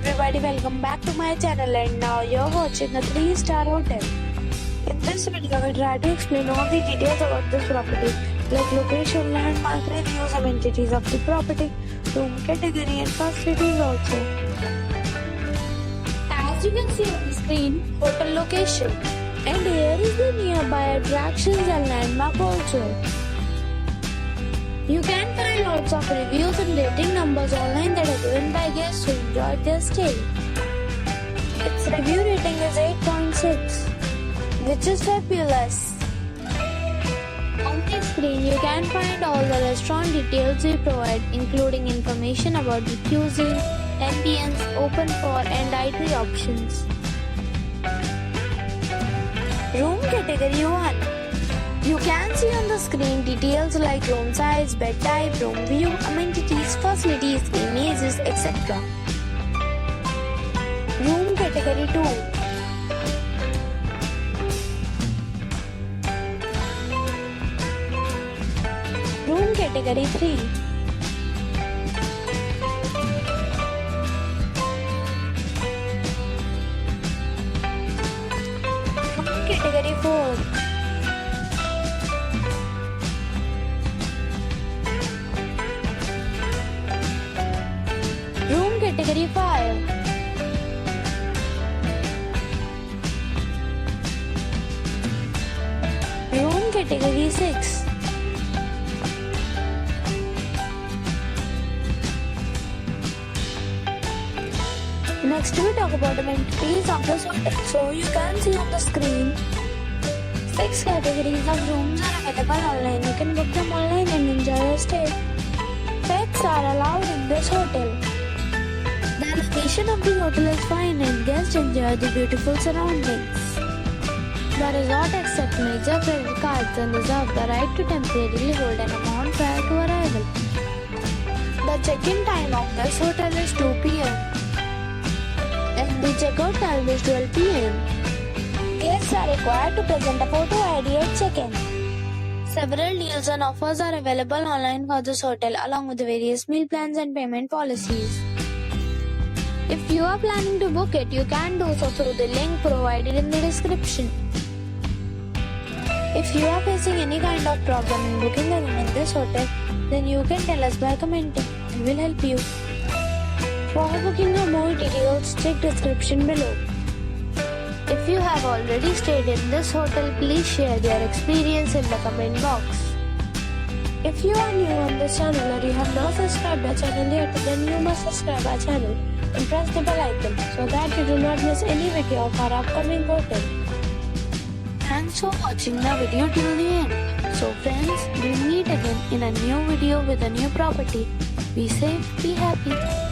everybody, welcome back to my channel, and now you're watching a 3-star hotel. In this video, I try to explain all the details about this property, like location, landmark, reviews, amenities of the property, room category and facilities also. As you can see on the screen, hotel location. And here is the nearby attractions and landmark also. You can find lots of reviews and rating numbers online that are given by guests who enjoyed their stay. Its review rating is 8.6, which is fabulous. On the screen, you can find all the restaurant details we provide, including information about the cuisine, ambience, open for and eatery options. Room category 1. You can see on the screen details like room size, bed type, room view, amenities, facilities, images, etc. Room category 2. Room category 3. Room category 4. Room category 5. Room category 6. Next we talk about amenities of this hotel. So you can see on the screen 6 categories of rooms are available online. You can book them online and enjoy your stay. Pets are allowed in this hotel. The location of the hotel is fine and guests enjoy the beautiful surroundings. The resort accepts major credit cards and reserves the right to temporarily hold an amount prior to arrival. The check-in time of this hotel is 2 p.m. and the check-out time is 12 p.m. Guests are required to present a photo ID at check-in. Several deals and offers are available online for this hotel along with various meal plans and payment policies. If you are planning to book it, you can do so through the link provided in the description. If you are facing any kind of problem in booking a room in this hotel, then you can tell us by commenting and we'll help you. For booking or more details, check description below. If you have already stayed in this hotel, please share your experience in the comment box. If you are new on this channel or you have not subscribed our channel yet, then you must subscribe our channel and press the bell icon so that you do not miss any video of our upcoming hotel. Thanks for watching the video till the end. So friends, we'll meet again in a new video with a new property. Be safe, be happy.